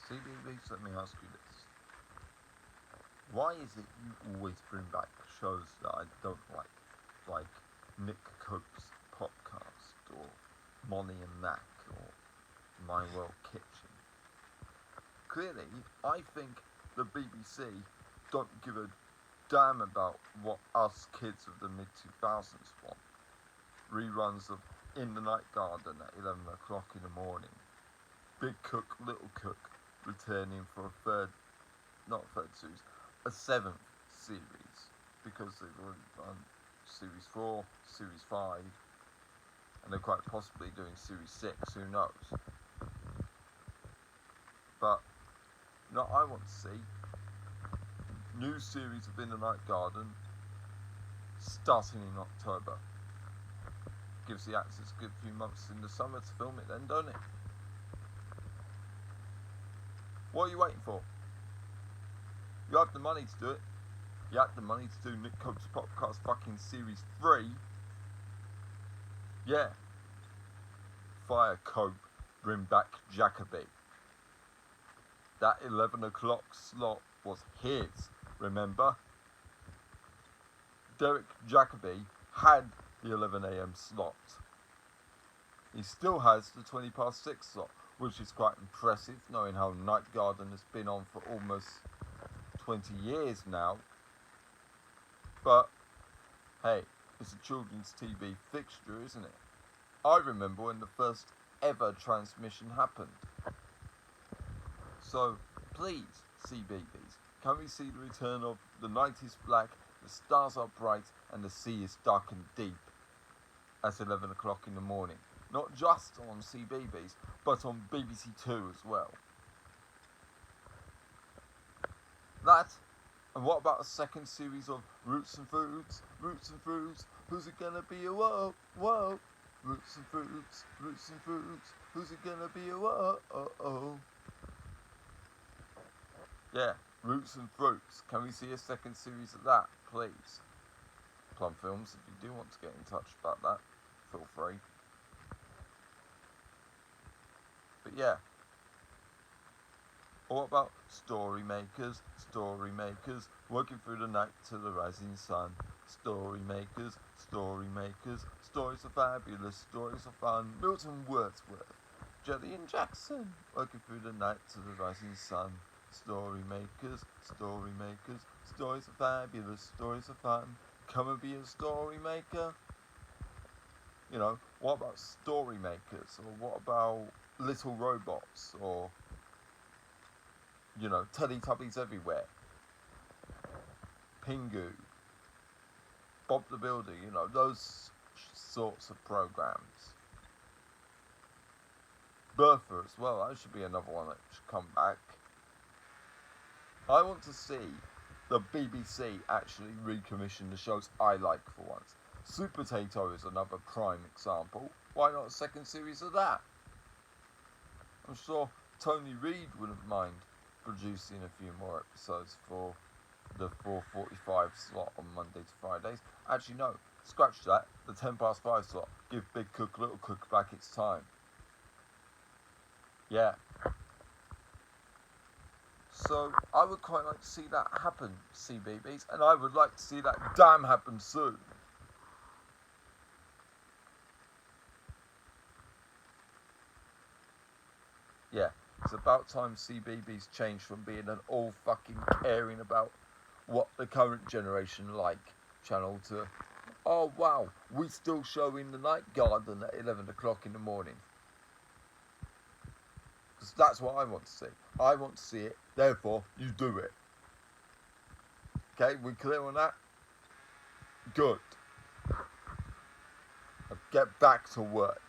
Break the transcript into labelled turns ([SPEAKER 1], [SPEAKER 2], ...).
[SPEAKER 1] CBeebies, let me ask you this. Why is it you always bring back shows that I don't like Nick Cope's podcast, or Molly and Mac, or My World Kitchen? Clearly, I think the BBC don't give a damn about what us kids of the mid-2000s want. Reruns of In the Night Garden at 11 o'clock in the morning. Big Cook, Little Cook returning for a seventh series, because they've already done series 4, series 5, and they're quite possibly doing series 6, who knows. But, I want to see new series of In the Night Garden starting in October. Gives the actors a good few months in the summer to film it then, don't it? What are you waiting for? You have the money to do it. You have the money to do Nick Cope's podcast fucking series 3. Yeah. Fire Cope, bring back Jacoby. That 11 o'clock slot was his, remember? Derek Jacoby had the 11 a.m. slot. He still has the 20 past 6 slot, which is quite impressive, knowing how Night Garden has been on for almost 20 years now. But, hey, it's a children's TV fixture, isn't it? I remember when the first ever transmission happened. So, please, CBeebies, can we see the return of The Night is Black, The Stars Are Bright, and The Sea is Dark and Deep at 11 o'clock in the morning? Not just on CBeebies, but on BBC Two as well. That, and what about a second series of Roots and Foods? Roots and Foods, who's it gonna be? A whoa, whoa. Roots and Foods, Roots and Foods, who's it gonna be? A whoa, oh, oh. Yeah, Roots and Fruits. Can we see a second series of that, please? Plum Films, if you do want to get in touch about that, feel free. But yeah. What about Story Makers, working through the night to the rising sun? Story Makers, stories are fabulous, stories are fun. Milton Wordsworth, Jelly and Jackson, working through the night to the rising sun. Story Makers, stories are fabulous, stories are fun. Come and be a story maker. What about Story Makers? Or what about Little Robots? Or, Teletubbies Everywhere. Pingu. Bob the Builder, those sorts of programs. Bertha as well, that should be another one that should come back. I want to see the BBC actually recommission the shows I like for once. Sweet Potato is another prime example. Why not a second series of that? I'm sure Tony Reid wouldn't mind producing a few more episodes for the 4:45 slot on Monday to Fridays. Actually, no, scratch that. The 10 past 5 slot. Give Big Cook, Little Cook back its time. Yeah. So, I would quite like to see that happen, CBeebies, and I would like to see that damn happen soon. Yeah, it's about time CBeebies changed from being an all fucking caring about what the current generation like channel to, oh wow, we still showing The Night Garden at 11 o'clock in the morning. Because that's what I want to see. I want to see it, therefore you do it. Okay, we clear on that? Good. Now get back to work.